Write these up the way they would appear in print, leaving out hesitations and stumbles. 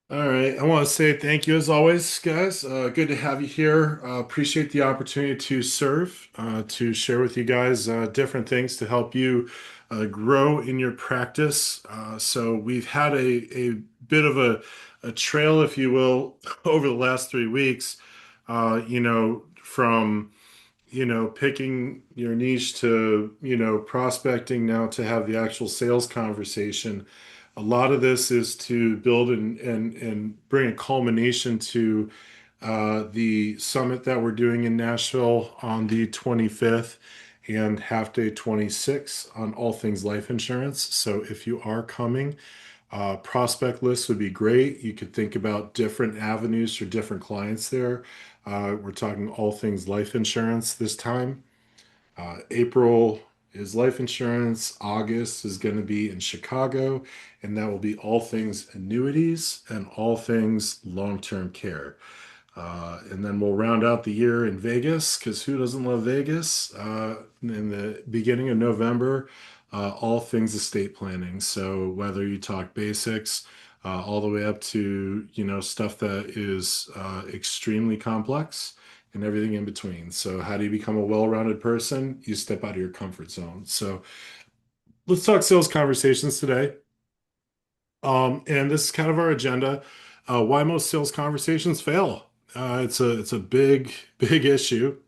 All right. I want to say thank you as always, guys. Good to have you here. Appreciate the opportunity to serve, to share with you guys different things to help you grow in your practice. So we've had a bit of a trail, if you will, over the last 3 weeks, from picking your niche to, prospecting now to have the actual sales conversation. A lot of this is to build and bring a culmination to the summit that we're doing in Nashville on the 25th and half day 26 on all things life insurance. So if you are coming, prospect lists would be great. You could think about different avenues for different clients there. We're talking all things life insurance this time. April is life insurance. August is going to be in Chicago, and that will be all things annuities and all things long-term care. And then we'll round out the year in Vegas because who doesn't love Vegas? In the beginning of November, all things estate planning. So whether you talk basics, all the way up to stuff that is extremely complex and everything in between. So how do you become a well-rounded person? You step out of your comfort zone. So let's talk sales conversations today. And this is kind of our agenda. Why most sales conversations fail. It's a big, big issue.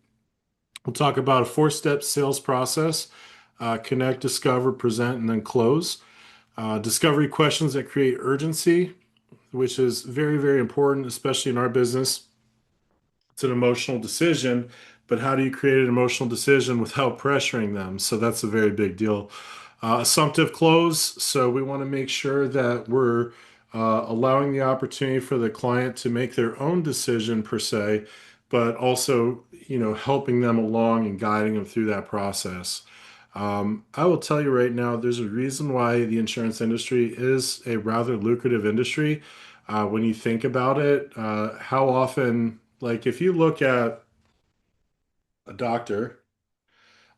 We'll talk about a four-step sales process: connect, discover, present, and then close. Discovery questions that create urgency, which is very, very important, especially in our business. It's an emotional decision, but how do you create an emotional decision without pressuring them? So that's a very big deal. Assumptive close. So we want to make sure that we're allowing the opportunity for the client to make their own decision per se, but also, helping them along and guiding them through that process. I will tell you right now, there's a reason why the insurance industry is a rather lucrative industry. When you think about it, how often, like if you look at a doctor,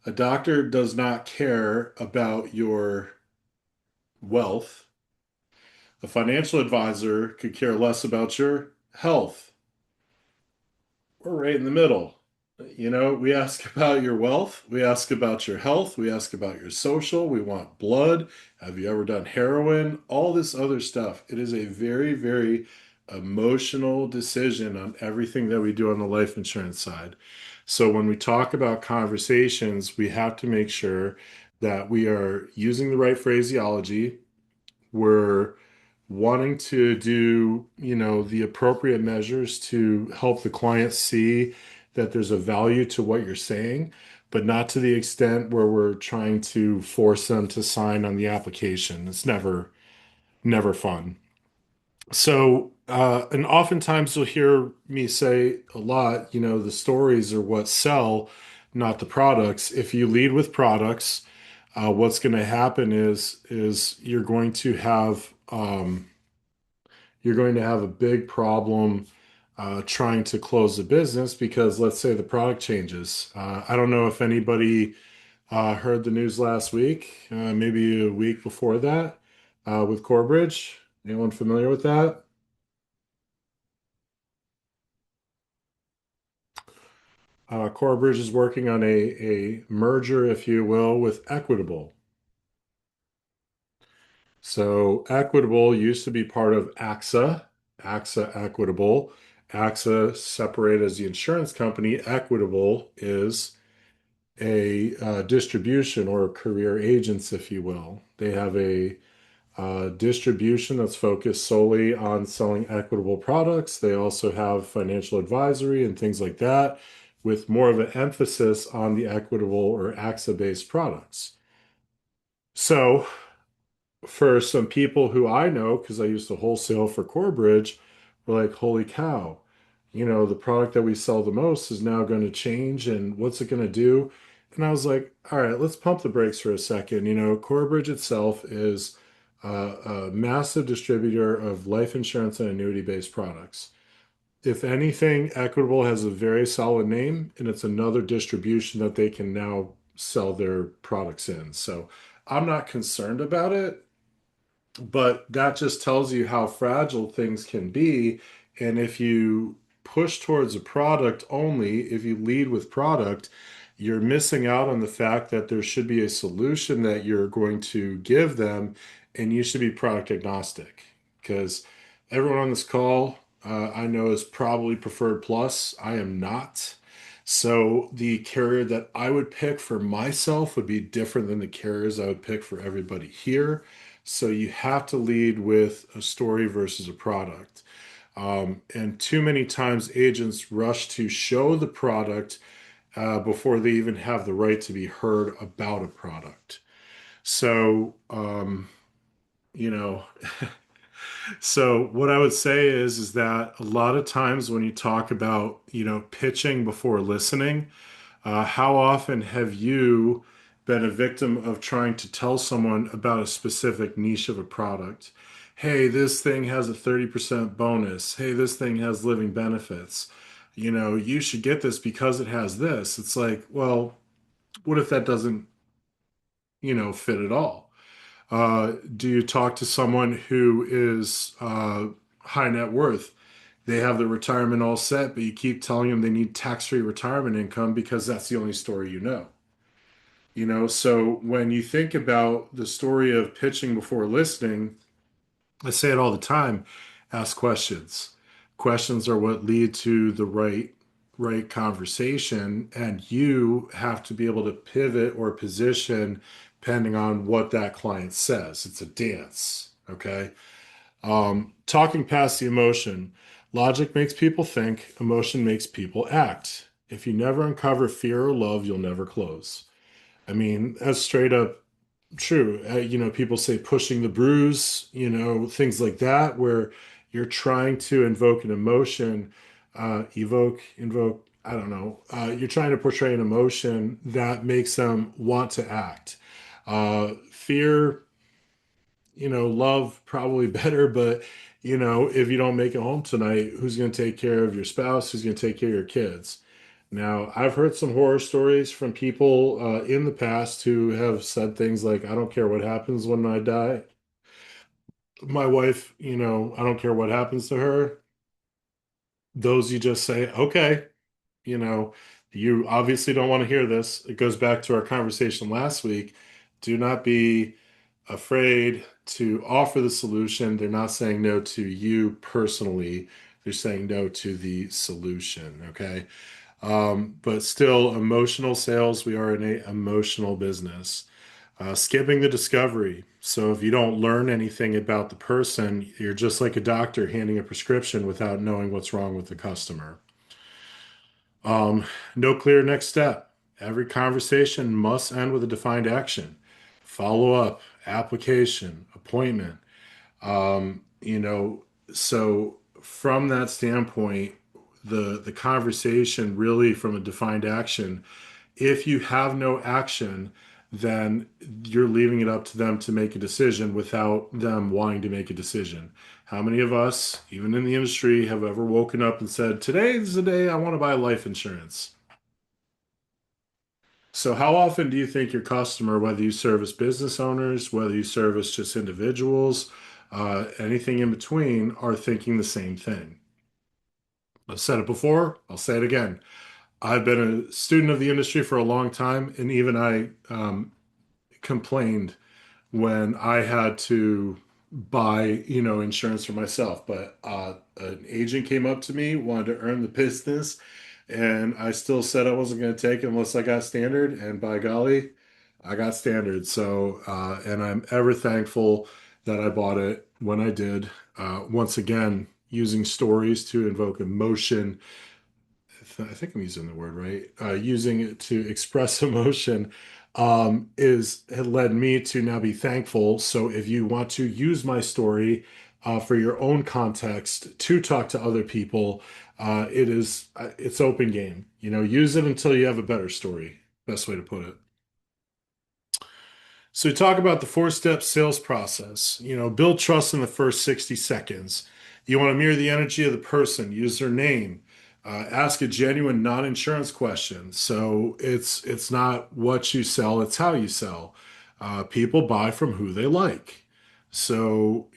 a doctor does not care about your wealth. A financial advisor could care less about your health. We're right in the middle. We ask about your wealth, we ask about your health, we ask about your social, we want blood. Have you ever done heroin? All this other stuff. It is a very, very emotional decision on everything that we do on the life insurance side. So when we talk about conversations, we have to make sure that we are using the right phraseology. We're wanting to do, the appropriate measures to help the client see that there's a value to what you're saying, but not to the extent where we're trying to force them to sign on the application. It's never fun. So, and oftentimes you'll hear me say a lot, the stories are what sell, not the products. If you lead with products, what's going to happen is you're going to have a big problem trying to close the business because let's say the product changes. I don't know if anybody heard the news last week, maybe a week before that, with Corbridge. Anyone familiar with that? Corbridge is working on a merger, if you will, with Equitable. So Equitable used to be part of AXA Equitable. AXA separated as the insurance company. Equitable is a distribution or career agents, if you will. They have a distribution that's focused solely on selling equitable products. They also have financial advisory and things like that, with more of an emphasis on the equitable or AXA-based products. So, for some people who I know, because I used to wholesale for Corebridge, were like, holy cow, the product that we sell the most is now going to change, and what's it going to do? And I was like, all right, let's pump the brakes for a second. Corebridge itself is a massive distributor of life insurance and annuity-based products. If anything, Equitable has a very solid name, and it's another distribution that they can now sell their products in. So I'm not concerned about it. But that just tells you how fragile things can be. And if you push towards a product only, if you lead with product, you're missing out on the fact that there should be a solution that you're going to give them, and you should be product agnostic. Because everyone on this call, I know is probably preferred plus. I am not. So the carrier that I would pick for myself would be different than the carriers I would pick for everybody here. So you have to lead with a story versus a product. And too many times agents rush to show the product before they even have the right to be heard about a product. So, you know, so what I would say is that a lot of times when you talk about, pitching before listening, how often have you been a victim of trying to tell someone about a specific niche of a product? Hey, this thing has a 30% bonus. Hey, this thing has living benefits. You should get this because it has this. It's like, well, what if that doesn't, fit at all? Do you talk to someone who is high net worth? They have their retirement all set, but you keep telling them they need tax-free retirement income because that's the only story you know. So when you think about the story of pitching before listening, I say it all the time, ask questions. Questions are what lead to the right conversation, and you have to be able to pivot or position depending on what that client says. It's a dance, okay? Talking past the emotion. Logic makes people think, emotion makes people act. If you never uncover fear or love, you'll never close. I mean, that's straight up true. People say pushing the bruise, things like that, where you're trying to invoke an emotion, invoke, I don't know. You're trying to portray an emotion that makes them want to act. Fear, love probably better, but if you don't make it home tonight, who's going to take care of your spouse? Who's going to take care of your kids? Now, I've heard some horror stories from people in the past who have said things like, I don't care what happens when I die. My wife, I don't care what happens to her. Those you just say, okay, you know, you obviously don't want to hear this. It goes back to our conversation last week. Do not be afraid to offer the solution. They're not saying no to you personally. They're saying no to the solution. Okay. But still, emotional sales, we are in a emotional business. Skipping the discovery. So if you don't learn anything about the person, you're just like a doctor handing a prescription without knowing what's wrong with the customer. Um, no clear next step. Every conversation must end with a defined action. Follow up, application, appointment. Um, you know, so from that standpoint, the conversation really from a defined action, if you have no action, then you're leaving it up to them to make a decision without them wanting to make a decision. How many of us, even in the industry, have ever woken up and said, today is the day I want to buy life insurance? So, how often do you think your customer, whether you service business owners, whether you service just individuals, anything in between, are thinking the same thing? I've said it before, I'll say it again. I've been a student of the industry for a long time, and even I complained when I had to buy, insurance for myself. But an agent came up to me, wanted to earn the business, and I still said I wasn't going to take it unless I got standard. And by golly, I got standard. So, and I'm ever thankful that I bought it when I did. Once again, using stories to invoke emotion. I think I'm using the word right. Using it to express emotion is had led me to now be thankful. So if you want to use my story for your own context to talk to other people, it's open game. Use it until you have a better story. Best way to put it. So we talk about the four-step sales process. Build trust in the first 60 seconds. You want to mirror the energy of the person, use their name, ask a genuine non-insurance question. So it's not what you sell, it's how you sell. People buy from who they like. So,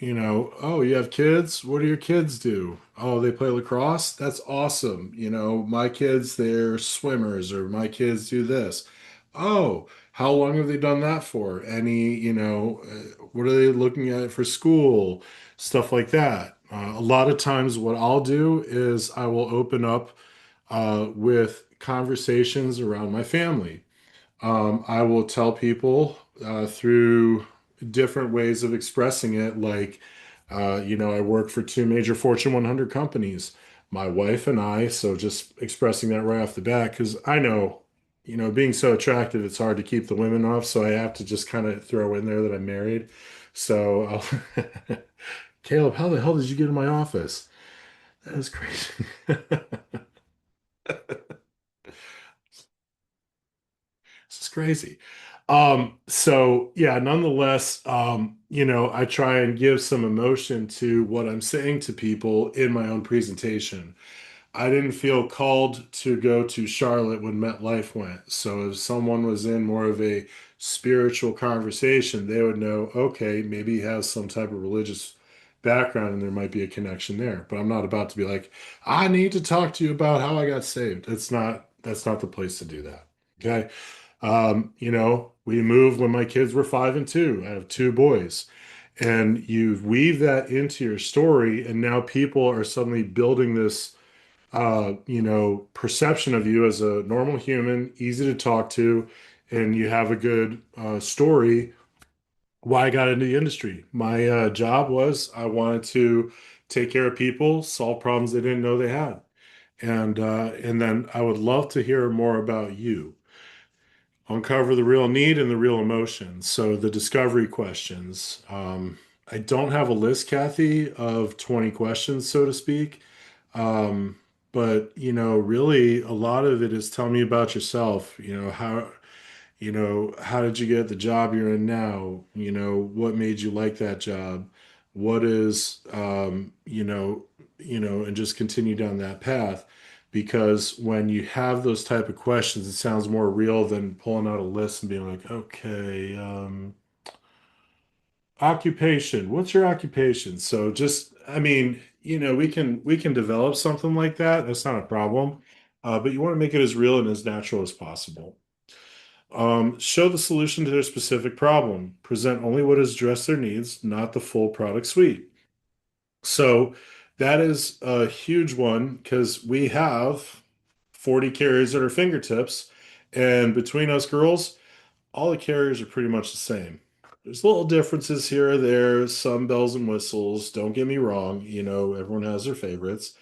oh, you have kids? What do your kids do? Oh, they play lacrosse? That's awesome. My kids, they're swimmers, or my kids do this. Oh, how long have they done that for? What are they looking at for school? Stuff like that. A lot of times, what I'll do is I will open up with conversations around my family. I will tell people through different ways of expressing it, like, I work for two major Fortune 100 companies, my wife and I. So just expressing that right off the bat, because I know, being so attractive, it's hard to keep the women off. So I have to just kind of throw in there that I'm married. So Caleb, how the hell did you get in my office? That is crazy. This is crazy. So yeah, nonetheless, I try and give some emotion to what I'm saying to people in my own presentation. I didn't feel called to go to Charlotte when MetLife went. So if someone was in more of a spiritual conversation, they would know, okay, maybe he has some type of religious background and there might be a connection there. But I'm not about to be like, I need to talk to you about how I got saved. That's not the place to do that. Okay. We moved when my kids were 5 and 2. I have two boys. And you weave that into your story, and now people are suddenly building this perception of you as a normal human, easy to talk to, and you have a good story why I got into the industry. My job was I wanted to take care of people, solve problems they didn't know they had. And then I would love to hear more about you. Uncover the real need and the real emotion. So the discovery questions. I don't have a list, Kathy, of 20 questions, so to speak. Um, but really a lot of it is tell me about yourself. How did you get the job you're in now? What made you like that job? What is, and just continue down that path. Because when you have those type of questions, it sounds more real than pulling out a list and being like, okay, occupation. What's your occupation? So just, I mean, we can develop something like that. That's not a problem. But you want to make it as real and as natural as possible. Show the solution to their specific problem. Present only what has addressed their needs, not the full product suite. So that is a huge one because we have 40 carriers at our fingertips, and between us girls, all the carriers are pretty much the same. There's little differences here or there, some bells and whistles. Don't get me wrong, everyone has their favorites.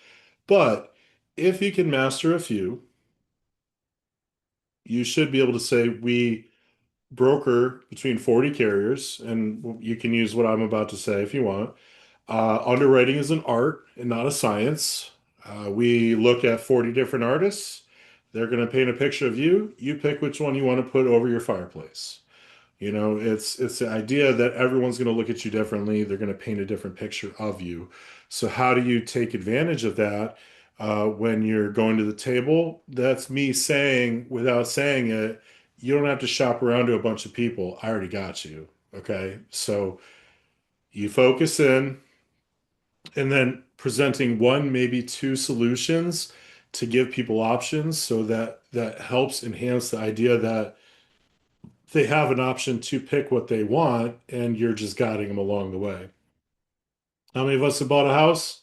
But if you can master a few, you should be able to say, we broker between 40 carriers, and you can use what I'm about to say if you want. Underwriting is an art and not a science. We look at 40 different artists. They're going to paint a picture of you. You pick which one you want to put over your fireplace. It's the idea that everyone's going to look at you differently. They're going to paint a different picture of you. So how do you take advantage of that when you're going to the table? That's me saying, without saying it, you don't have to shop around to a bunch of people. I already got you. Okay. So you focus in and then presenting one, maybe two solutions to give people options so that that helps enhance the idea that they have an option to pick what they want, and you're just guiding them along the way. How many of us have bought a house?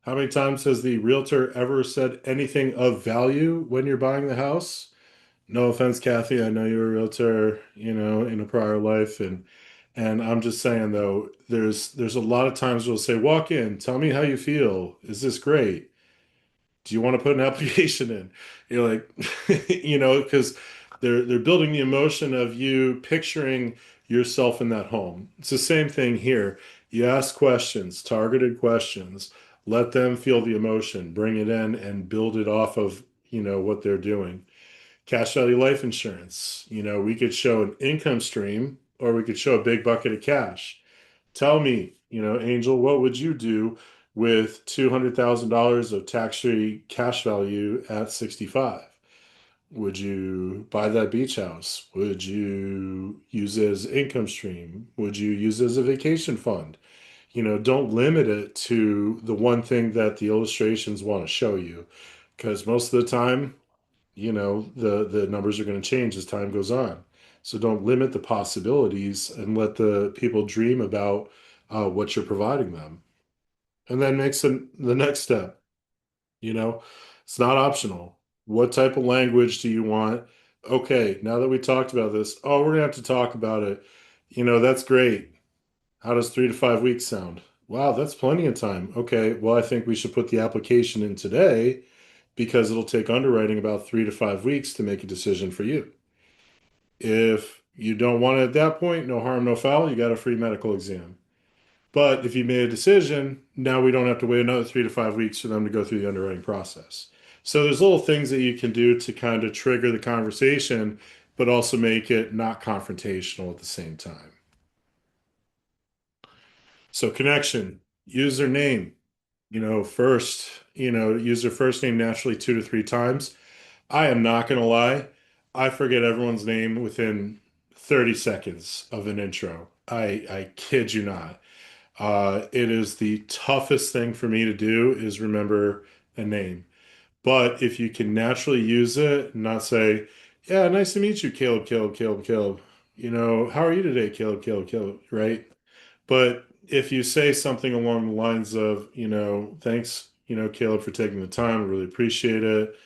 How many times has the realtor ever said anything of value when you're buying the house? No offense, Kathy. I know you're a realtor, in a prior life, and I'm just saying though, there's a lot of times we'll say, walk in, tell me how you feel. Is this great? Do you want to put an application in? You're like, because they're building the emotion of you picturing yourself in that home. It's the same thing here. You ask questions, targeted questions, let them feel the emotion, bring it in and build it off of, what they're doing. Cash value life insurance. We could show an income stream or we could show a big bucket of cash. Tell me, Angel, what would you do with $200,000 of tax-free cash value at 65? Would you buy that beach house? Would you use it as income stream? Would you use it as a vacation fund? Don't limit it to the one thing that the illustrations want to show you, because most of the time, the numbers are going to change as time goes on. So don't limit the possibilities and let the people dream about what you're providing them. And then makes the next step. You know, it's not optional. What type of language do you want? Okay, now that we talked about this, oh, we're gonna have to talk about it. That's great. How does 3 to 5 weeks sound? Wow, that's plenty of time. Okay, well, I think we should put the application in today because it'll take underwriting about 3 to 5 weeks to make a decision for you. If you don't want it at that point, no harm, no foul, you got a free medical exam. But if you made a decision, now we don't have to wait another 3 to 5 weeks for them to go through the underwriting process. So there's little things that you can do to kind of trigger the conversation, but also make it not confrontational at the same time. So connection, user name, first, use their first name naturally 2 to 3 times. I am not going to lie. I forget everyone's name within 30 seconds of an intro. I kid you not. It is the toughest thing for me to do is remember a name. But if you can naturally use it and not say, yeah, nice to meet you, Caleb, Caleb, Caleb, Caleb. How are you today, Caleb, Caleb, Caleb, right? But if you say something along the lines of, thanks, Caleb, for taking the time, I really appreciate it.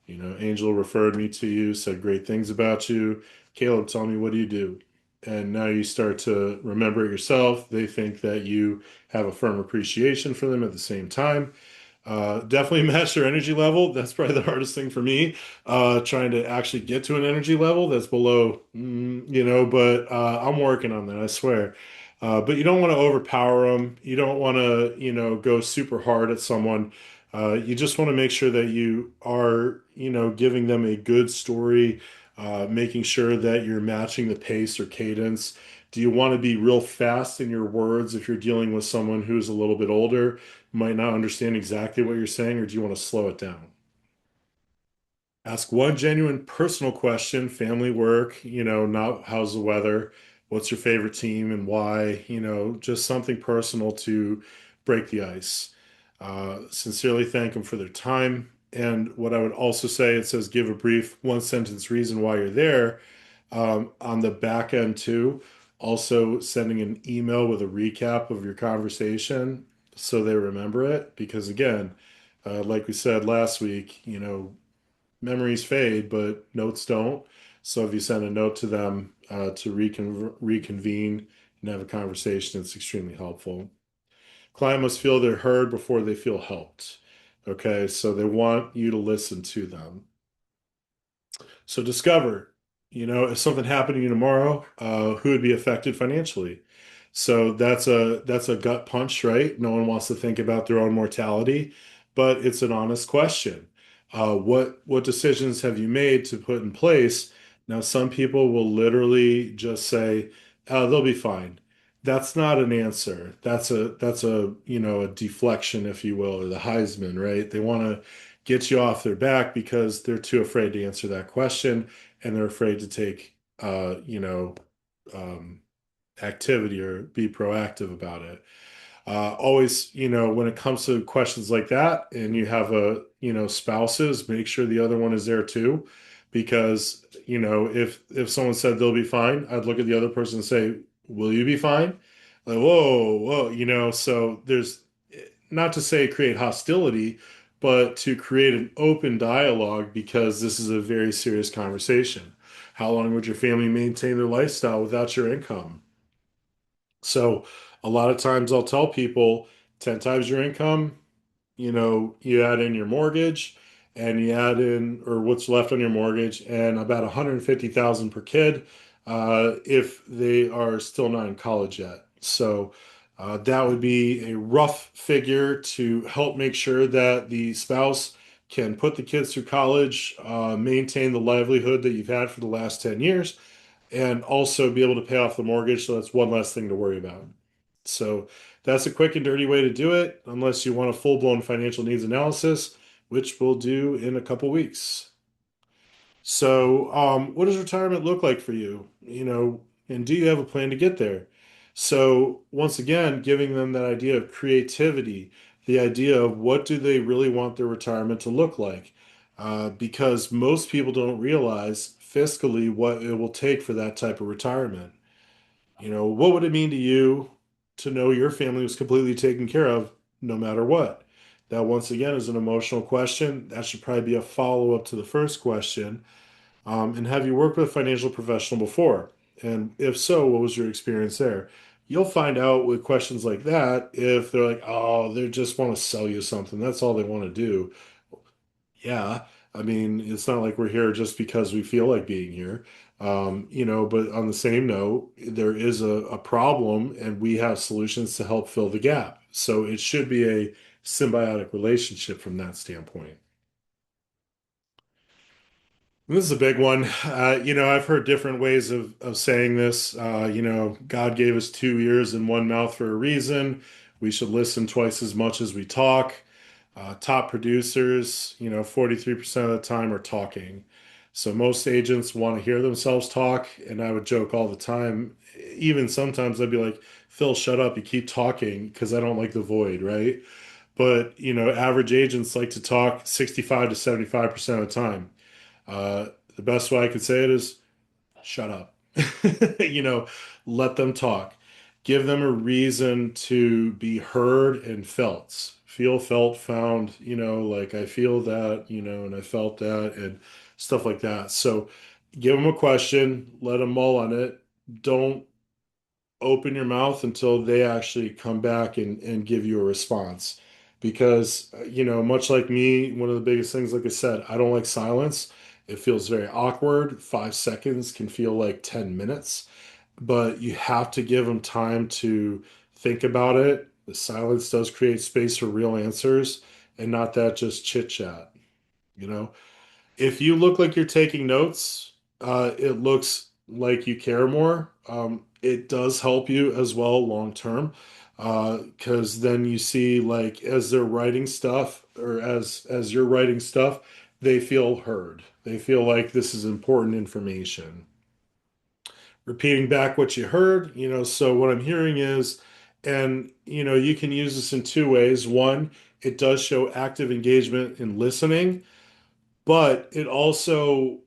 Angel referred me to you, said great things about you. Caleb, tell me, what do you do? And now you start to remember it yourself. They think that you have a firm appreciation for them at the same time. Definitely match their energy level. That's probably the hardest thing for me. Trying to actually get to an energy level that's below, but I'm working on that, I swear. But you don't want to overpower them. You don't want to, go super hard at someone. You just want to make sure that you are, giving them a good story, making sure that you're matching the pace or cadence. Do you want to be real fast in your words if you're dealing with someone who's a little bit older, might not understand exactly what you're saying, or do you want to slow it down? Ask one genuine personal question, family, work, not how's the weather, what's your favorite team and why, just something personal to break the ice. Sincerely thank them for their time. And what I would also say, it says give a brief one sentence reason why you're there. On the back end, too, also sending an email with a recap of your conversation so they remember it. Because again, like we said last week, memories fade, but notes don't. So if you send a note to them to reconvene and have a conversation, it's extremely helpful. Client must feel they're heard before they feel helped. Okay, so they want you to listen to them. So discover, if something happened to you tomorrow, who would be affected financially? So that's a gut punch, right? No one wants to think about their own mortality, but it's an honest question. What decisions have you made to put in place? Now, some people will literally just say, "Oh, they'll be fine." That's not an answer. That's a deflection, if you will, or the Heisman, right? They want to get you off their back because they're too afraid to answer that question and they're afraid to take um, activity or be proactive about it. Always, when it comes to questions like that, and you have spouses, make sure the other one is there too, because if someone said they'll be fine, I'd look at the other person and say, "Will you be fine?" Like, whoa, whoa, So there's not to say create hostility, but to create an open dialogue because this is a very serious conversation. How long would your family maintain their lifestyle without your income? So a lot of times I'll tell people 10 times your income, you add in your mortgage and you add in or what's left on your mortgage and about 150,000 per kid if they are still not in college yet. So that would be a rough figure to help make sure that the spouse can put the kids through college, maintain the livelihood that you've had for the last 10 years, and also be able to pay off the mortgage. So that's one less thing to worry about. So that's a quick and dirty way to do it, unless you want a full-blown financial needs analysis, which we'll do in a couple weeks. So, what does retirement look like for you? And do you have a plan to get there? So, once again, giving them that idea of creativity, the idea of what do they really want their retirement to look like? Because most people don't realize fiscally what it will take for that type of retirement. What would it mean to you to know your family was completely taken care of no matter what? That, once again, is an emotional question. That should probably be a follow-up to the first question. And have you worked with a financial professional before? And if so, what was your experience there? You'll find out with questions like that if they're like, oh, they just want to sell you something. That's all they want to do. Yeah. I mean, it's not like we're here just because we feel like being here. But on the same note, there is a problem and we have solutions to help fill the gap. So it should be a symbiotic relationship from that standpoint. This is a big one. I've heard different ways of saying this. God gave us two ears and one mouth for a reason. We should listen twice as much as we talk. Top producers, 43% of the time are talking. So most agents want to hear themselves talk. And I would joke all the time, even sometimes I'd be like, Phil, shut up. You keep talking because I don't like the void, right? But, average agents like to talk 65 to 75% of the time. Uh, the best way I could say it is shut up. You know, let them talk. Give them a reason to be heard and felt. Feel, felt, found, like I feel that, and I felt that, and stuff like that. So give them a question, let them mull on it. Don't open your mouth until they actually come back and give you a response. Because, much like me, one of the biggest things, like I said, I don't like silence. It feels very awkward. 5 seconds can feel like 10 minutes, but you have to give them time to think about it. The silence does create space for real answers and not that just chit chat, you know? If you look like you're taking notes, it looks like you care more. It does help you as well long term, because then you see like as they're writing stuff or as you're writing stuff, they feel heard. They feel like this is important information. Repeating back what you heard, so what I'm hearing is, and you can use this in two ways. One, it does show active engagement in listening, but it also,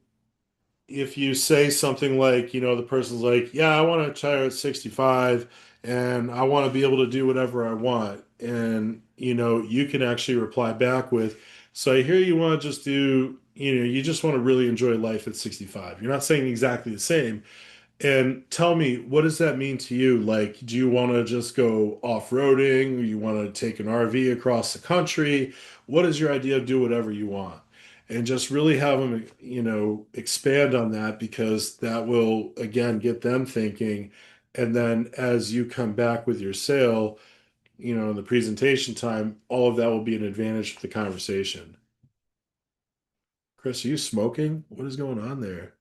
if you say something like, the person's like, yeah, I want to retire at 65 and I want to be able to do whatever I want. And, you can actually reply back with, so I hear you want to just do, you just want to really enjoy life at 65. You're not saying exactly the same, and tell me, what does that mean to you? Like, do you want to just go off-roading? You want to take an RV across the country? What is your idea of do whatever you want? And just really have them, expand on that because that will, again, get them thinking. And then as you come back with your sale, in the presentation time, all of that will be an advantage to the conversation. Chris, are you smoking? What is going on there?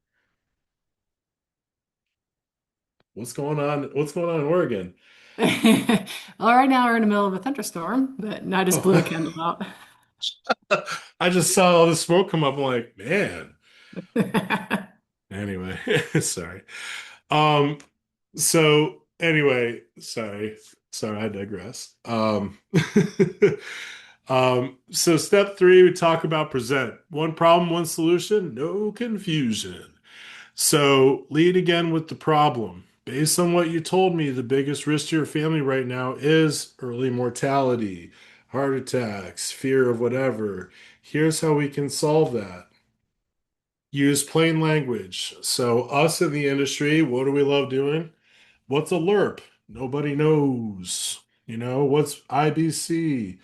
What's going on? What's going on in Oregon? Well, right now we're in the middle of a thunderstorm, but I just blew a Oh. candle out. I just saw all the smoke come up. I'm like, man. Anyway, sorry. Um, so anyway, sorry, I digress. So step three, we talk about present. One problem, one solution, no confusion. So lead again with the problem. Based on what you told me, the biggest risk to your family right now is early mortality, heart attacks, fear of whatever. Here's how we can solve that. Use plain language. So, us in the industry, what do we love doing? What's a LERP? Nobody knows. What's IBC?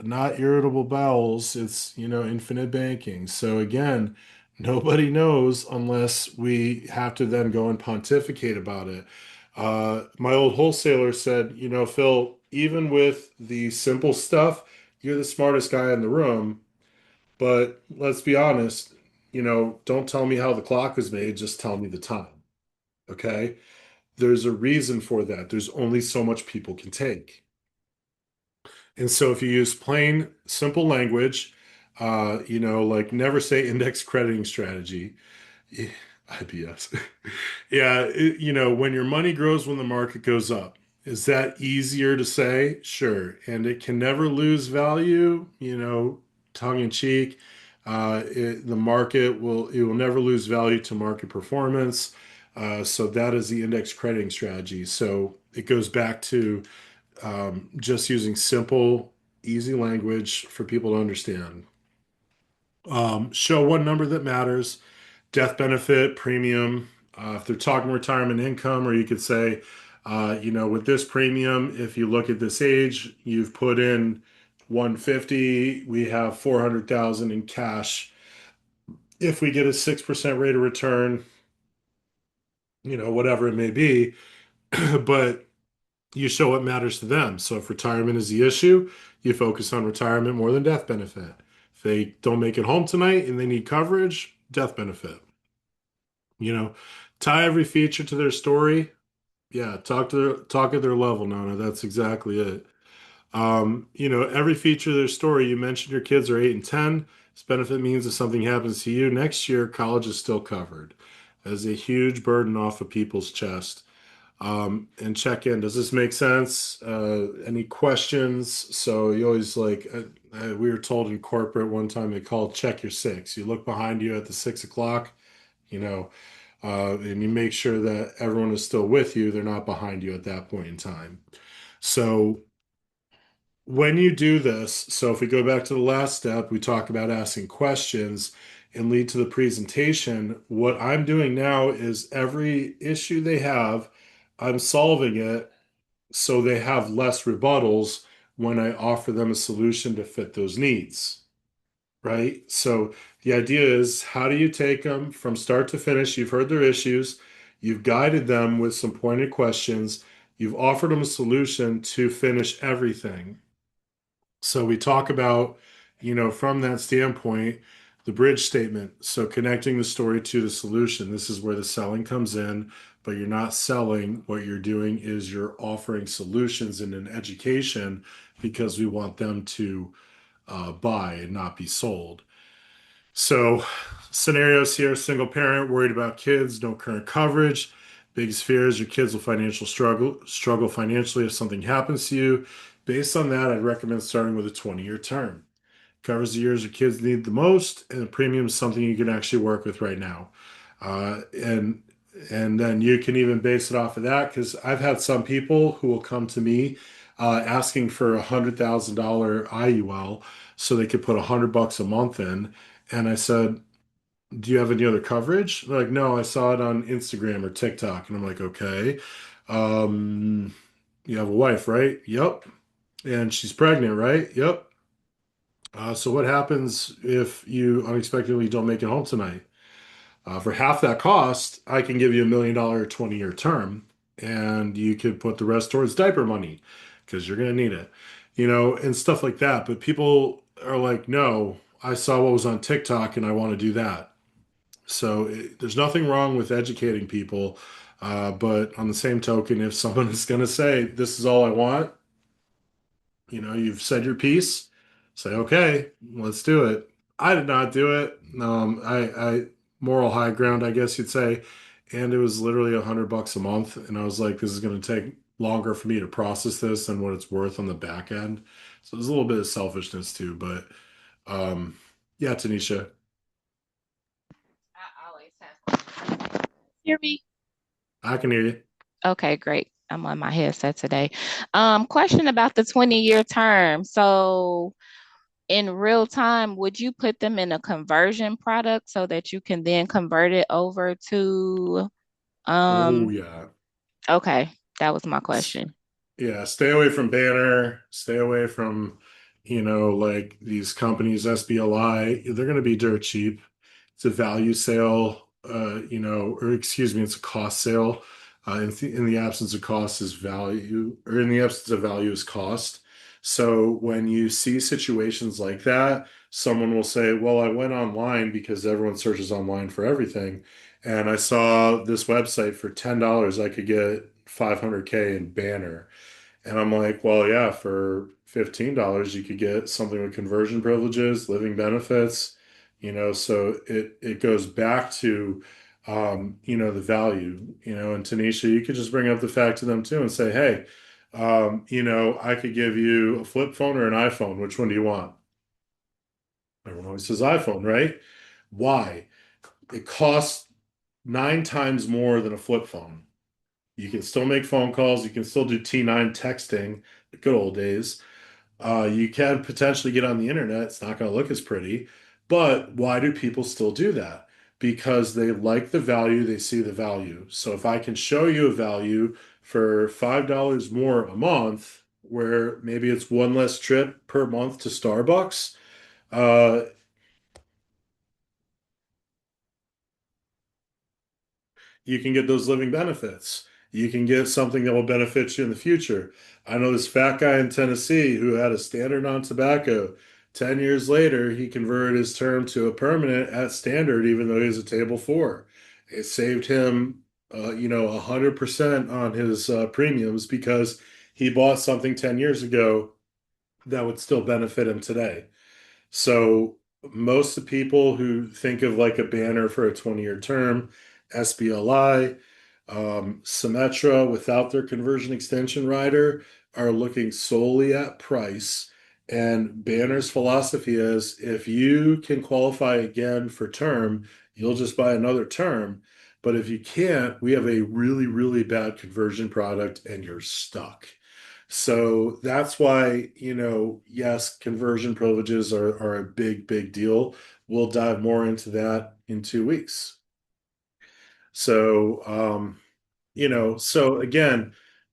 Not irritable bowels. It's, infinite banking. So again, nobody knows unless we have to then go and pontificate about it. My old wholesaler said, Phil, even with the simple stuff, you're the smartest guy in the room. But let's be honest, don't tell me how the clock was made, just tell me the time. Okay? There's a reason for that. There's only so much people can take. And so if you use plain, simple language, Like never say index crediting strategy. Yeah, IBS. Yeah, when your money grows when the market goes up, is that easier to say? Sure. And it can never lose value, tongue in cheek. The market it will never lose value to market performance. So that is the index crediting strategy. So it goes back to just using simple, easy language for people to understand. Show one number that matters, death benefit, premium. If they're talking retirement income, or you could say, with this premium, if you look at this age, you've put in 150, we have 400,000 in cash. If we get a 6% rate of return, whatever it may be, but you show what matters to them. So if retirement is the issue, you focus on retirement more than death benefit. If they don't make it home tonight and they need coverage, death benefit. You know, tie every feature to their story. Yeah, talk at their level, Nana. That's exactly it. Every feature of their story, you mentioned your kids are 8 and 10. This benefit means if something happens to you next year, college is still covered. As a huge burden off of people's chest. And check in. Does this make sense? Any questions? So you always we were told in corporate one time they call it check your six. You look behind you at the 6 o'clock, you know, and you make sure that everyone is still with you. They're not behind you at that point in time. So when you do this, so if we go back to the last step, we talk about asking questions and lead to the presentation. What I'm doing now is every issue they have, I'm solving it so they have less rebuttals when I offer them a solution to fit those needs, right? So the idea is how do you take them from start to finish? You've heard their issues, you've guided them with some pointed questions, you've offered them a solution to finish everything. So we talk about, from that standpoint, the bridge statement. So connecting the story to the solution. This is where the selling comes in, but you're not selling. What you're doing is you're offering solutions and an education because we want them to buy and not be sold. So scenarios here, single parent, worried about kids, no current coverage. Biggest fear is your kids will struggle financially if something happens to you. Based on that, I'd recommend starting with a 20-year term. Covers the years your kids need the most, and the premium is something you can actually work with right now. And then you can even base it off of that because I've had some people who will come to me asking for $100,000 IUL so they could put $100 a month in. And I said, do you have any other coverage? They're like, no, I saw it on Instagram or TikTok. And I'm like, okay. Um, you have a wife, right? Yep. And she's pregnant, right? Yep. So what happens if you unexpectedly don't make it home tonight? For half that cost, I can give you $1 million 20-year term, and you could put the rest towards diaper money because you're going to need it, and stuff like that. But people are like, no, I saw what was on TikTok and I want to do that. So there's nothing wrong with educating people. But on the same token, if someone is going to say, this is all I want, you've said your piece, say, okay, let's do it. I did not do it. Moral high ground, I guess you'd say. And it was literally $100 a month. And I was like, this is going to take longer for me to process this than what it's worth on the back end. So there's a little bit of selfishness too. But um, yeah, Tanisha, I always have. Hear me? I can hear you. Okay, great. I'm on my headset today. Question about the 20-year term. So, in real time, would you put them in a conversion product so that you can then convert it over to Oh, um yeah. okay, that was my question. Yeah, stay away from Banner, stay away from, like these companies, SBLI. They're going to be dirt cheap. It's a value sale, or excuse me, it's a cost sale. In the absence of cost is value, or in the absence of value is cost. So when you see situations like that, someone will say, well, I went online because everyone searches online for everything. And I saw this website for $10, I could get 500K in Banner. And I'm like, well, yeah, for $15, you could get something with conversion privileges, living benefits, so it goes back to the value, and Tanisha, you could just bring up the fact to them too and say, hey, I could give you a flip phone or an iPhone. Which one do you want? Everyone always says iPhone, right? Why? It costs 9 times more than a flip phone. You can still make phone calls. You can still do T9 texting, the good old days. You can potentially get on the internet. It's not going to look as pretty. But why do people still do that? Because they like the value, they see the value. So if I can show you a value for $5 more a month, where maybe it's one less trip per month to Starbucks, uh, you can get those living benefits. You can get something that will benefit you in the future. I know this fat guy in Tennessee who had a standard on tobacco. 10 years later, he converted his term to a permanent at standard, even though he was a table four. It saved him, 100% on his premiums because he bought something 10 years ago that would still benefit him today. So most of the people who think of like a banner for a 20-year term, SBLI, Symetra without their conversion extension rider are looking solely at price. And Banner's philosophy is if you can qualify again for term, you'll just buy another term. But if you can't, we have a really, really bad conversion product and you're stuck. So that's why, yes, conversion privileges are a big, big deal. We'll dive more into that in 2 weeks. So, so again,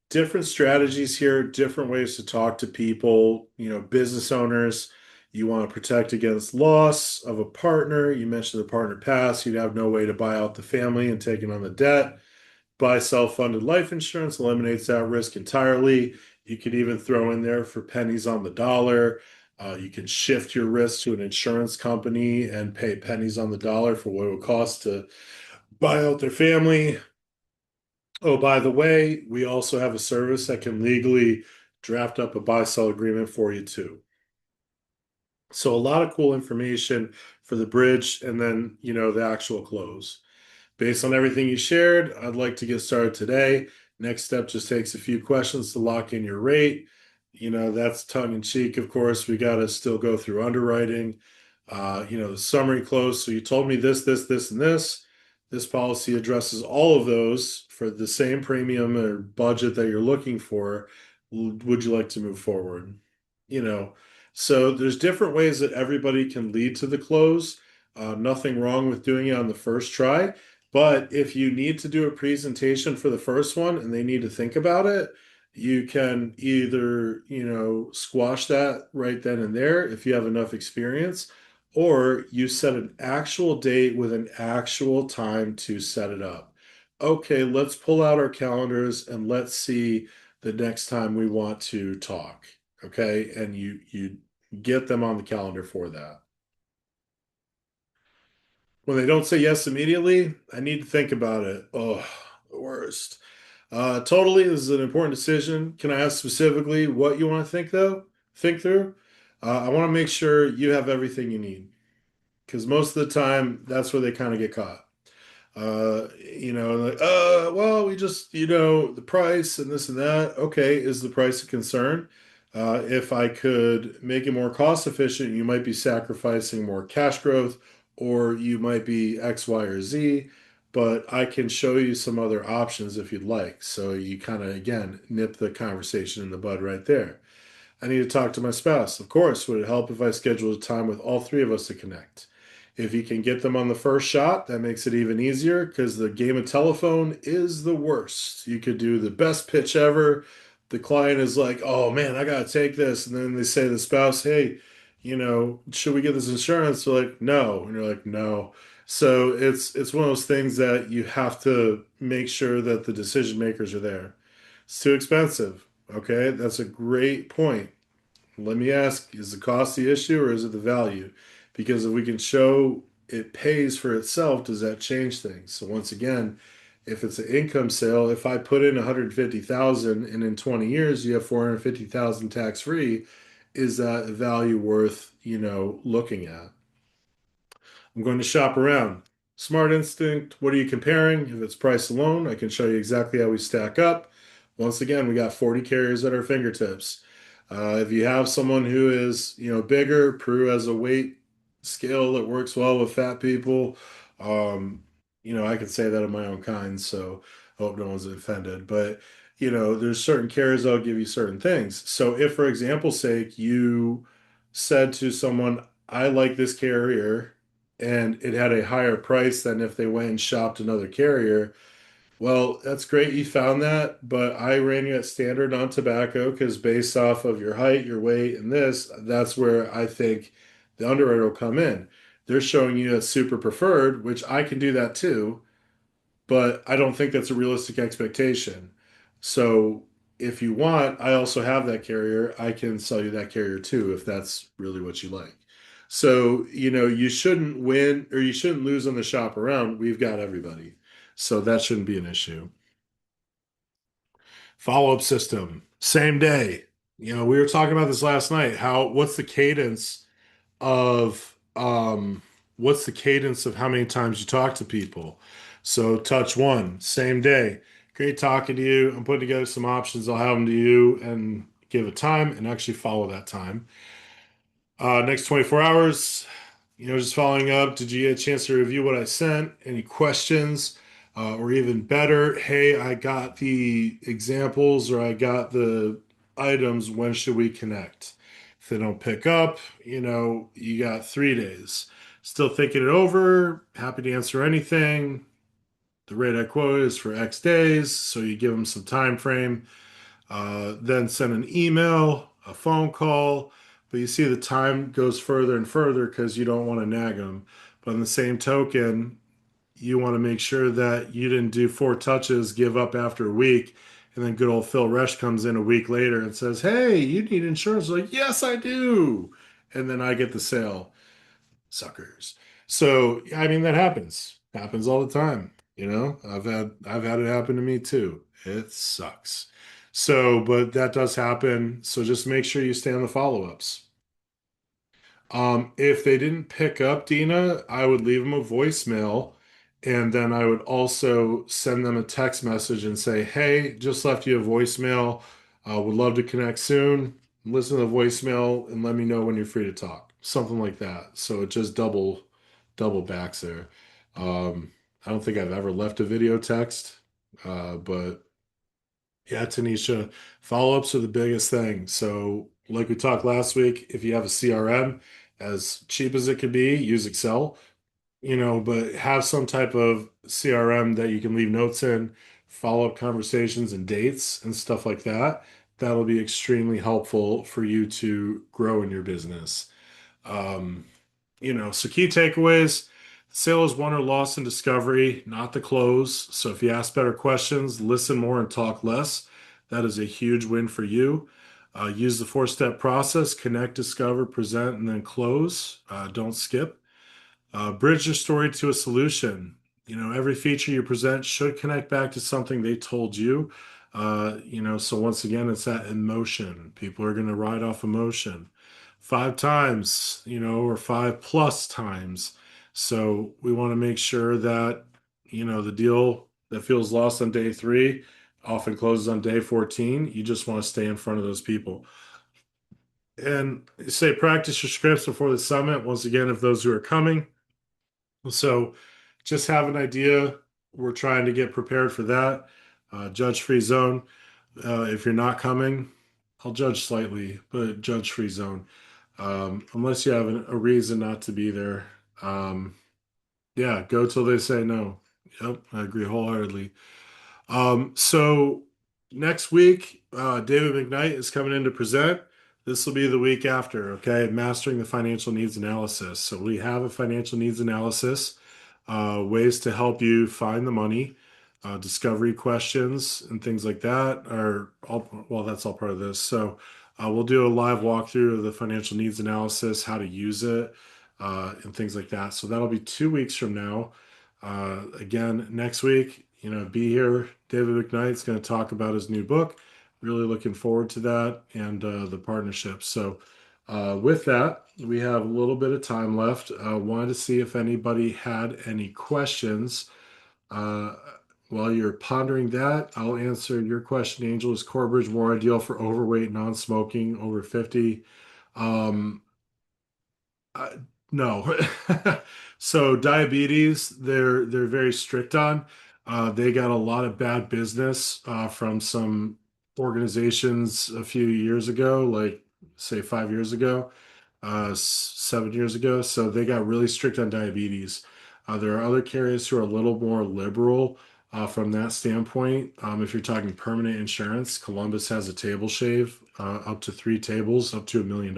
different strategies here, different ways to talk to people, business owners. You want to protect against loss of a partner. You mentioned the partner passed, you'd have no way to buy out the family and taking on the debt. Buy self-funded life insurance eliminates that risk entirely. You could even throw in there for pennies on the dollar. You can shift your risk to an insurance company and pay pennies on the dollar for what it would cost to buy out their family. Oh, by the way, we also have a service that can legally draft up a buy-sell agreement for you too. So a lot of cool information for the bridge and then, the actual close. Based on everything you shared, I'd like to get started today. Next step just takes a few questions to lock in your rate. That's tongue in cheek, of course. We got to still go through underwriting, the summary close. So you told me this, this, and this. This policy addresses all of those for the same premium or budget that you're looking for. Would you like to move forward? You know, so there's different ways that everybody can lead to the close. Nothing wrong with doing it on the first try. But if you need to do a presentation for the first one and they need to think about it, you can either, squash that right then and there if you have enough experience, or you set an actual date with an actual time to set it up. Okay, let's pull out our calendars and let's see the next time we want to talk. Okay, and you get them on the calendar for that. When they don't say yes immediately, I need to think about it. Oh, the worst. Totally, this is an important decision. Can I ask specifically what you want to think though? Think through. I want to make sure you have everything you need because most of the time that's where they kind of get caught. Like, well, we just, the price and this and that. Okay, is the price a concern? If I could make it more cost efficient, you might be sacrificing more cash growth, or you might be X, Y, or Z, but I can show you some other options if you'd like. So you kind of, again, nip the conversation in the bud right there. I need to talk to my spouse. Of course, would it help if I scheduled a time with all three of us to connect? If you can get them on the first shot, that makes it even easier because the game of telephone is the worst. You could do the best pitch ever. The client is like, oh man, I got to take this. And then they say to the spouse, hey, should we get this insurance? They're like, no. And you're like, no. So it's one of those things that you have to make sure that the decision makers are there. It's too expensive. Okay, that's a great point. Let me ask, is the cost the issue or is it the value? Because if we can show it pays for itself, does that change things? So once again, if it's an income sale, if I put in 150,000 and in 20 years you have 450,000 tax free, is that a value worth, looking at? I'm going to shop around. Smart Instinct, what are you comparing? If it's price alone, I can show you exactly how we stack up. Once again, we got 40 carriers at our fingertips. If you have someone who is, bigger, Peru has a weight scale that works well with fat people. Um, I can say that of my own kind, so I hope no one's offended. But, there's certain carriers that'll give you certain things. So if, for example's sake, you said to someone, I like this carrier, and it had a higher price than if they went and shopped another carrier. Well, that's great you found that, but I ran you at standard on tobacco because based off of your height, your weight, and this, that's where I think the underwriter will come in. They're showing you a super preferred, which I can do that too, but I don't think that's a realistic expectation. So if you want, I also have that carrier. I can sell you that carrier too, if that's really what you like. So, you shouldn't win or you shouldn't lose on the shop around. We've got everybody. So that shouldn't be an issue. Follow-up system, same day. We were talking about this last night. Of what's the cadence of how many times you talk to people? So touch one, same day. Great talking to you. I'm putting together some options. I'll have them to you and give a time and actually follow that time. Next 24 hours, just following up. Did you get a chance to review what I sent? Any questions? Or even better, hey, I got the examples or I got the items. When should we connect? If they don't pick up, you got 3 days. Still thinking it over, happy to answer anything. The rate I quote is for X days, so you give them some time frame. Then send an email, a phone call. But you see, the time goes further and further because you don't want to nag them. But on the same token, you want to make sure that you didn't do 4 touches, give up after a week, and then good old Phil Resch comes in a week later and says, "Hey, you need insurance?" Like, yes, I do. And then I get the sale. Suckers. So, I mean, that happens. Happens all the time. I've had it happen to me too. It sucks. So, but that does happen. So just make sure you stay on the follow-ups. If they didn't pick up Dina, I would leave them a voicemail and then I would also send them a text message and say, "Hey, just left you a voicemail. Would love to connect soon. Listen to the voicemail and let me know when you're free to talk." Something like that. So it just double backs there. I don't think I've ever left a video text, but yeah, Tanisha, follow-ups are the biggest thing. So, like we talked last week, if you have a CRM, as cheap as it could be, use Excel, but have some type of CRM that you can leave notes in, follow-up conversations and dates and stuff like that. That'll be extremely helpful for you to grow in your business. Um, so key takeaways. Sale is won or lost in discovery, not the close. So if you ask better questions, listen more and talk less, that is a huge win for you. Use the 4-step process: connect, discover, present, and then close. Don't skip. Bridge your story to a solution. Every feature you present should connect back to something they told you. So once again, it's that emotion. People are going to ride off emotion 5 times, or 5+ times. So we want to make sure that, the deal that feels lost on day 3 often closes on day 14. You just want to stay in front of those people. And say practice your scripts before the summit. Once again, if those who are coming. So just have an idea. We're trying to get prepared for that. Judge-free zone. If you're not coming, I'll judge slightly, but judge-free zone. Unless you have a reason not to be there. Yeah, go till they say no. Yep, I agree wholeheartedly. So next week, David McKnight is coming in to present. This will be the week after, okay? Mastering the financial needs analysis. So we have a financial needs analysis, ways to help you find the money, discovery questions, and things like that are all, well, that's all part of this. So we'll do a live walkthrough of the financial needs analysis, how to use it, and things like that. So that'll be 2 weeks from now. Again, next week, be here. David McKnight's going to talk about his new book. Really looking forward to that and the partnership. So With that, we have a little bit of time left. Wanted to see if anybody had any questions. Uh, while you're pondering that, I'll answer your question, Angel. Is Corbridge more ideal for overweight, non-smoking, over 50? Um, Uh, no. So diabetes, they're very strict on. They got a lot of bad business from some organizations a few years ago, like say 5 years ago, 7 years ago. So they got really strict on diabetes. There are other carriers who are a little more liberal from that standpoint. If you're talking permanent insurance, Columbus has a table shave up to 3 tables, up to $1 million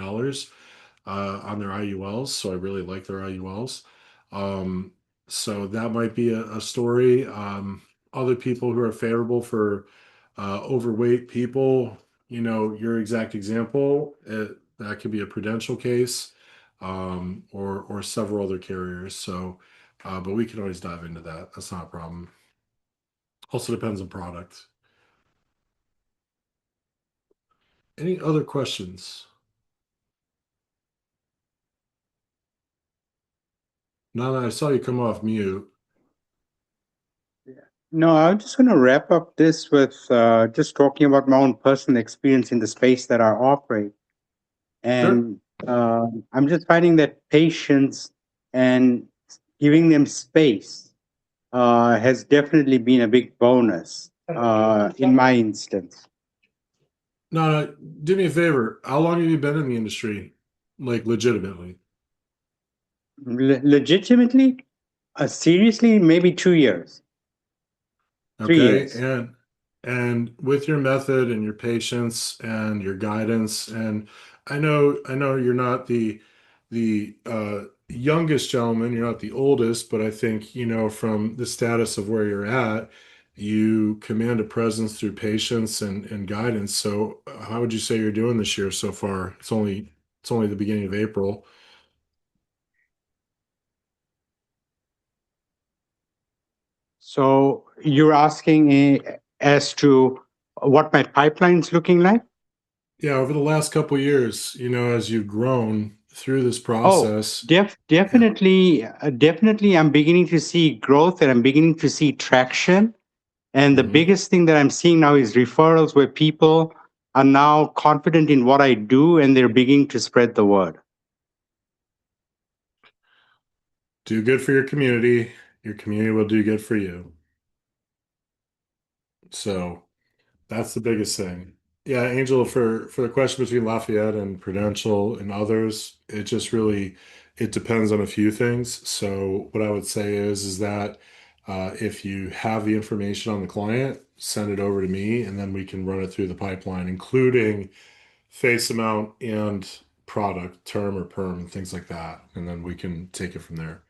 on their IULs, so I really like their IULs. Um, so that might be a story. Other people who are favorable for overweight people, your exact example, that could be a Prudential case, or several other carriers. So, but we can always dive into that. That's not a problem. Also depends on product. Any other questions? Now that I saw you come off mute. No, I'm just going to wrap up this with just talking about my own personal experience in the space that I operate. Sure. And I'm just finding that patience and giving them space has definitely been a big bonus in my instance. No, no, do me a favor. How long have you been in the industry? Like legitimately? Legitimately, seriously, maybe 2 years, three Okay. years. And with your method and your patience and your guidance, and I know you're not the youngest gentleman, you're not the oldest, but I think, from the status of where you're at, you command a presence through patience and guidance. So how would you say you're doing this year so far? It's only the beginning of April. So you're asking as to what my pipeline's looking like? Yeah, over the last couple of years, as you've grown through this Oh, process, yeah. definitely, definitely. I'm beginning to see growth and I'm beginning to see traction. And the Hmm. biggest thing that I'm seeing now is referrals where people are now confident in what I do and they're beginning to spread the word. Do good for your community will do good for you. So that's the biggest thing. Yeah, Angel, for the question between Lafayette and Prudential and others, it depends on a few things. So what I would say is that if you have the information on the client, send it over to me, and then we can run it through the pipeline, including face amount and product, term or perm, and things like that. And then we can take it from there.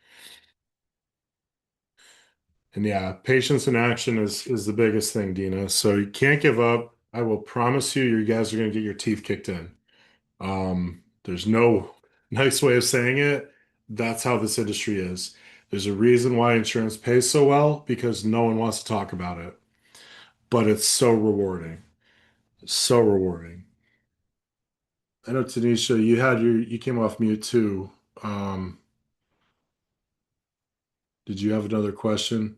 And yeah, patience and action is the biggest thing, Dina. So you can't give up. I will promise you guys are gonna get your teeth kicked in. There's no nice way of saying it. That's how this industry is. There's a reason why insurance pays so well because no one wants to talk about it. But it's so rewarding. So rewarding. I know Tanisha, you came off mute too. Um, did you have another question?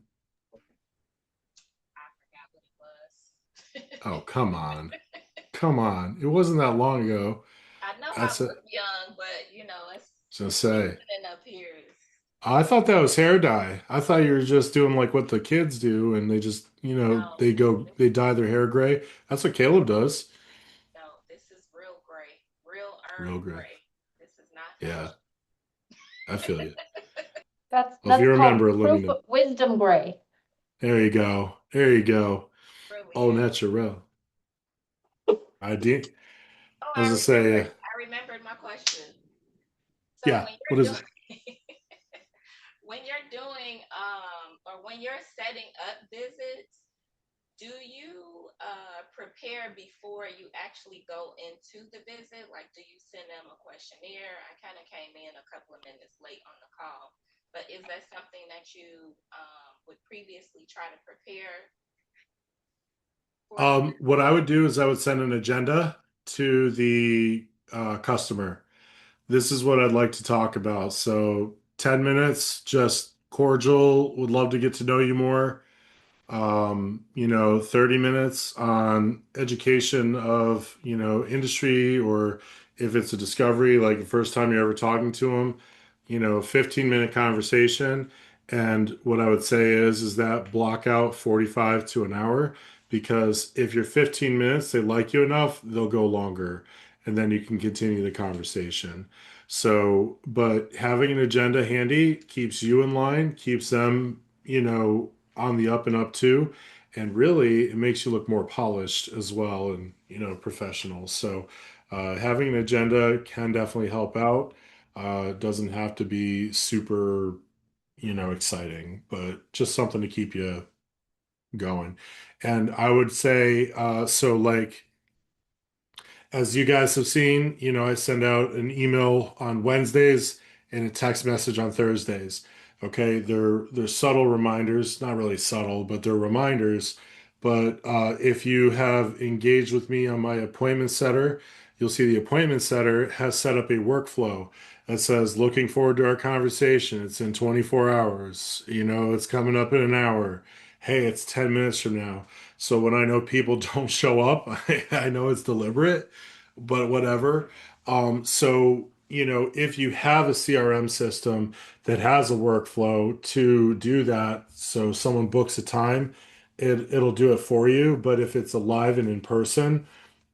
I forgot what it Oh, was. come on. Come on. It wasn't that long ago. I know I That's it. was young, but it's Just say. listening up here is I thought that was hair dye. I thought you were just doing like what the kids do and they just, no, they dye their hair gray. That's what Caleb does. this is real gray, real Real Earl gray. Grey. This is not Yeah, fashion. I feel you. That's Well, if you that's called remember it, let me proof know. of wisdom gray. There you go. There you go. Really Au is. naturel. I did. Oh, I was I gonna say, remembered. I remembered my question. So yeah. What is it? when you're doing or when you're setting up visits, do you prepare before you actually go into the visit? Like, do you send them a questionnaire? I kind of came in a couple of minutes late on the call, but is that something that you would previously try to prepare for? What I would do is I would send an agenda to the customer. this is what I'd like to talk about. So 10 minutes, just cordial, would love to get to know you more. 30 minutes on education of, industry, or if it's a discovery, like the first time you're ever talking to them, 15-minute conversation. And what I would say is that block out 45 to an hour, because if you're 15 minutes, they like you enough, they'll go longer, and then you can continue the conversation. So, but having an agenda handy keeps you in line, keeps them, on the up and up too. And really, it makes you look more polished as well, and, professional. So, having an agenda can definitely help out. It doesn't have to be super, exciting, but just something to keep you going. And I would say, so like, as you guys have seen, I send out an email on Wednesdays and a text message on Thursdays. Okay, they're subtle reminders, not really subtle, but they're reminders. But if you have engaged with me on my appointment setter, you'll see the appointment setter has set up a workflow that says, looking forward to our conversation. It's in 24 hours. It's coming up in an hour. Hey, it's 10 minutes from now. So when I know people don't show up, I know it's deliberate, but whatever. So, if you have a CRM system that has a workflow to do that, so someone books a time, it'll do it for you. But if it's alive and in person,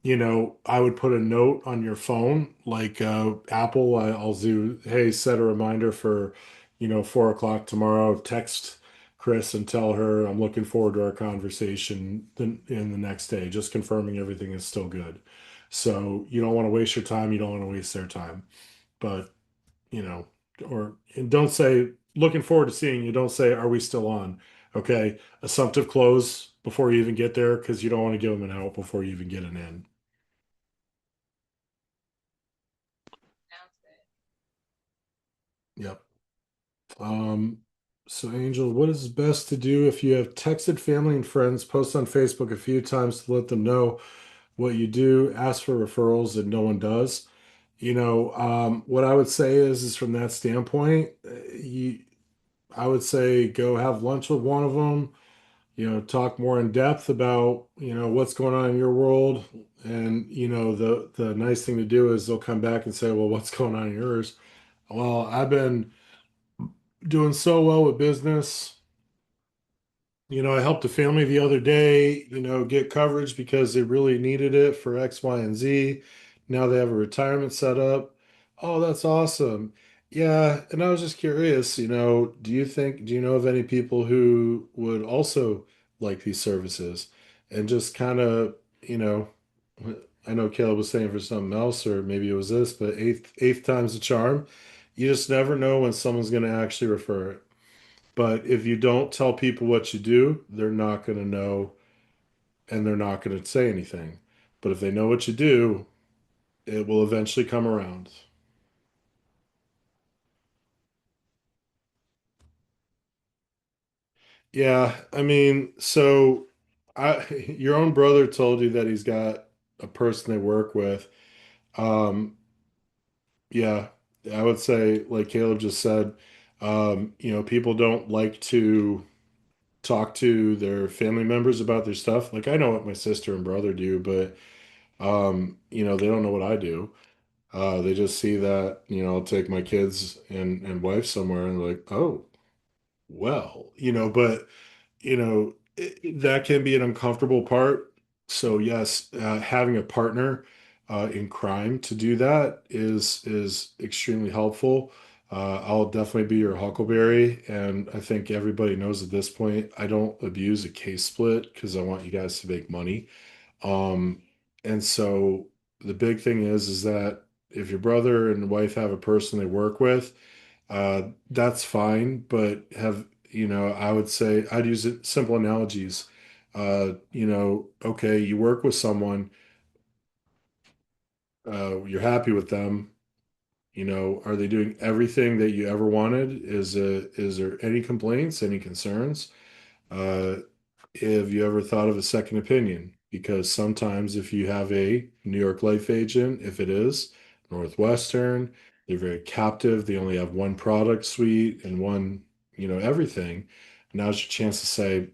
I would put a note on your phone, like Apple. I'll do, hey, set a reminder for, 4 o'clock tomorrow. Text Chris and tell her I'm looking forward to our conversation in the next day, just confirming everything is still good. So you don't want to waste your time. You don't want to waste their time. But, you know, or and don't say looking forward to seeing you. Don't say, are we still on? Okay. Assumptive close before you even get there, because you don't want to give them an out before you even get an in. Yep. Um, so Angel, what is best to do if you have texted family and friends, post on Facebook a few times to let them know what you do, ask for referrals, and no one does? What I would say is from that standpoint, I would say go have lunch with one of them, talk more in depth about, what's going on in your world. And, the nice thing to do is they'll come back and say, well, what's going on in yours? Well, I've been doing so well with business. I helped a family the other day, get coverage because they really needed it for X, Y, and Z. Now they have a retirement set up. Oh, that's awesome. Yeah, and I was just curious, do you know of any people who would also like these services? And just kind of, you know, I know Caleb was saying for something else, or maybe it was this, but eighth time's the charm. You just never know when someone's going to actually refer it. But if you don't tell people what you do, they're not going to know, and they're not going to say anything. But if they know what you do, it will eventually come around. Yeah, I mean, so your own brother told you that he's got a person they work with. Um, yeah, I would say, like Caleb just said, people don't like to talk to their family members about their stuff. Like I know what my sister and brother do, but they don't know what I do. They just see that, I'll take my kids and wife somewhere, and they're like, oh, well, but that can be an uncomfortable part. So yes, having a partner in crime to do that is extremely helpful. I'll definitely be your huckleberry, and I think everybody knows at this point I don't abuse a case split because I want you guys to make money. Um, and so the big thing is that if your brother and wife have a person they work with, that's fine. But I would say I'd use it, simple analogies. Okay, you work with someone, you're happy with them. Are they doing everything that you ever wanted? Is there any complaints, any concerns? Uh, have you ever thought of a second opinion? Because sometimes if you have a New York Life agent, if it is, Northwestern. They're very captive. They only have one product suite and one, everything. Now's your chance to say,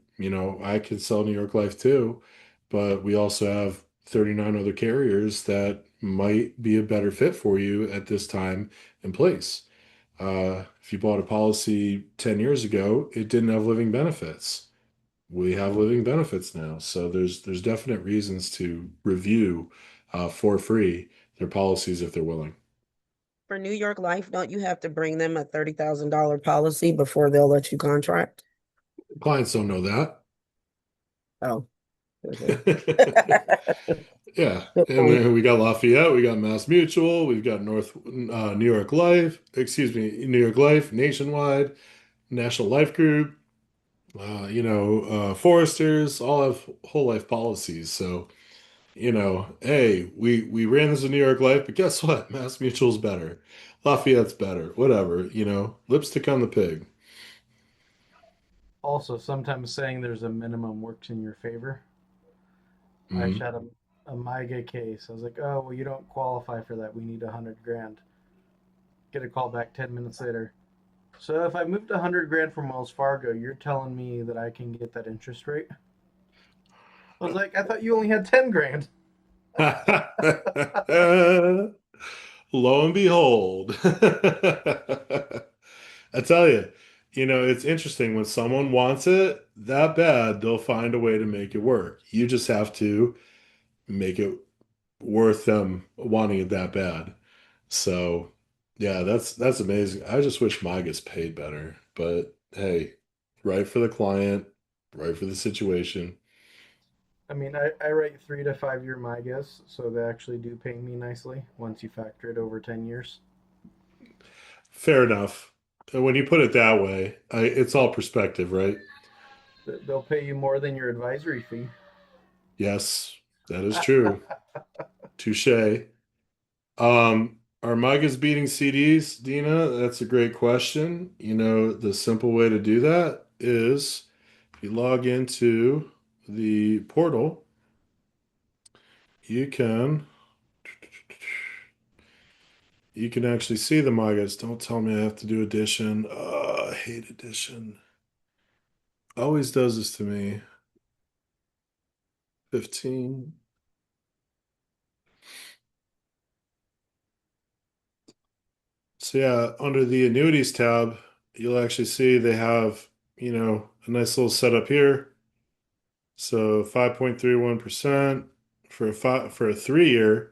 I could sell New York Life too, but we also have 39 other carriers that might be a better fit for you at this time and place. If you bought a policy 10 years ago, it didn't have living benefits. We have living benefits now. So there's definite reasons to review for free their policies if they're willing. For New York Life, don't you have to bring them a $30,000 policy before they'll let you contract? Clients don't know that. Oh, okay. Yeah. Good And point. then we got Lafayette, we got Mass Mutual, we've got New York Life, excuse me, New York Life, Nationwide, National Life Group, Foresters, all have whole life policies. So, hey, we ran this in New York Life, but guess what? Mass Mutual's better. Lafayette's better. Whatever, lipstick on the pig. Also, sometimes saying there's a minimum works in your favor. I Mhm. shot a MIGA case. I was like, oh, well, you don't qualify for that. We need 100 grand. Get a call back 10 minutes later. So if I moved 100 grand from Wells Fargo, you're telling me that I can get that interest rate? I was like, I thought you only had 10 grand. Lo and behold. I tell you, it's interesting when someone wants it that bad, they'll find a way to make it work. You just have to make it worth them wanting it that bad. So, yeah, that's amazing. I just wish my gets paid better, but hey, right for the client, right for the situation. I mean, I write 3 to 5 year MIGAs, so they actually do pay me nicely once you factor it over 10 years. Fair enough. And when you put it that way, it's all perspective, right? They'll pay you more than your advisory fee. Yes, that is true. Touche. Are MIGAs beating CDs, Dina? That's a great question. The simple way to do that is if you log into the portal, you can actually see the MIGAs. Don't tell me I have to do addition. I hate addition. Always does this to me. 15. So yeah, under the annuities tab, you'll actually see they have, a nice little setup here. So 5.31% for a 3 year,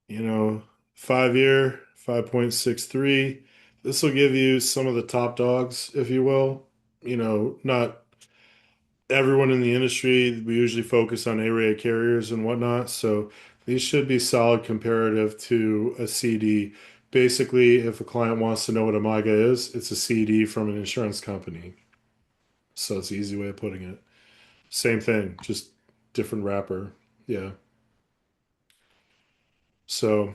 you know, 5 year, 5.63. This will give you some of the top dogs, if you will. Not everyone in the industry. We usually focus on A-rated carriers and whatnot. So these should be solid comparative to a CD. Basically, if a client wants to know what a MIGA is, it's a CD from an insurance company. So it's the easy way of putting it. Same thing, just different wrapper. Yeah. So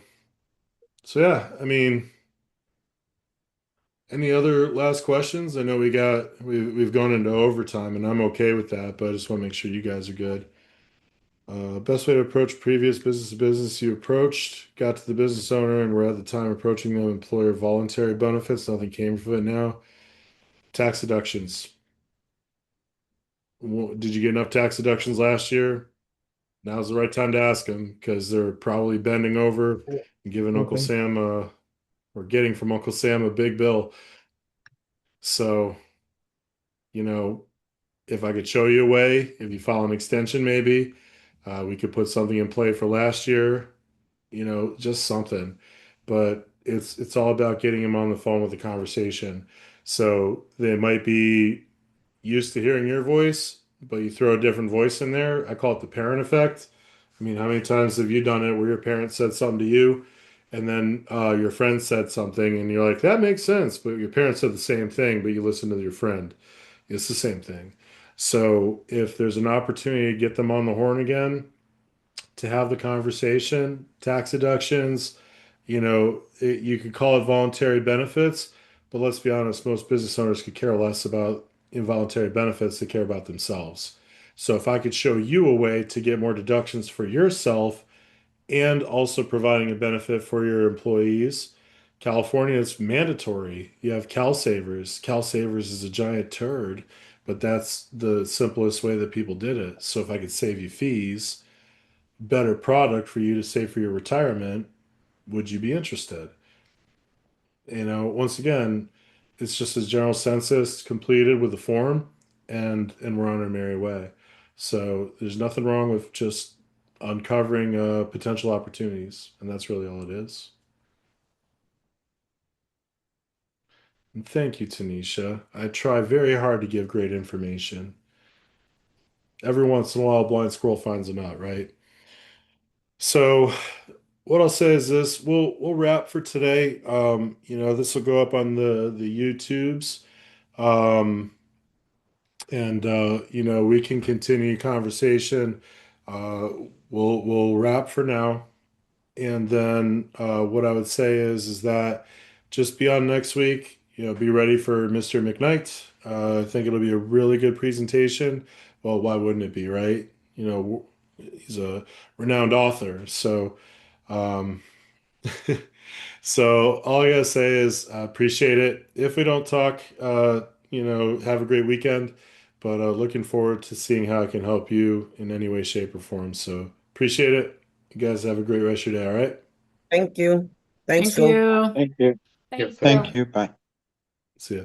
yeah, I mean, any other last questions? I know we've gone into overtime and I'm okay with that, but I just want to make sure you guys are good. Best way to approach previous business to business you approached, got to the business owner and were at the time approaching them employer voluntary benefits. Nothing came from it now. Tax deductions. Did you get enough tax deductions last year? Now's the right time to ask them because they're probably bending over and giving Uncle Okay. Sam or getting from Uncle Sam a big bill. So, you know, if I could show you a way, if you file an extension, maybe we could put something in play for last year, just something. But it's all about getting them on the phone with the conversation. So they might be used to hearing your voice, but you throw a different voice in there. I call it the parent effect. I mean, how many times have you done it where your parent said something to you and then your friend said something and you're like, that makes sense, but your parent said the same thing, but you listen to your friend. It's the same thing. So if there's an opportunity to get them on the horn again, to have the conversation, tax deductions, you could call it voluntary benefits, but let's be honest, most business owners could care less about involuntary benefits, they care about themselves. So if I could show you a way to get more deductions for yourself and also providing a benefit for your employees. California, it's mandatory. You have Cal Savers. Cal Savers is a giant turd, but that's the simplest way that people did it. So if I could save you fees, better product for you to save for your retirement, would you be interested? Once again, it's just a general census completed with the form, and we're on our merry way. So there's nothing wrong with just uncovering potential opportunities, and that's really all it is. And thank you, Tanisha. I try very hard to give great information. Every once in a while, a blind squirrel finds a nut, right? So what I'll say is this: we'll wrap for today. This will go up on the YouTubes. Um, and we can continue conversation. Uh, we'll wrap for now, and then what I would say is that just be on next week. Be ready for Mr. McKnight. I think it'll be a really good presentation. Well, why wouldn't it be, right? He's a renowned author, so. Um, So all I gotta say is I appreciate it. If we don't talk, have a great weekend. But looking forward to seeing how I can help you in any way, shape, or form. So appreciate it. You guys have a great rest of your day, all right? Thank you. Thanks, Thank Phil. you. Thank you. Thanks, Thank Phil. you. Bye. See ya.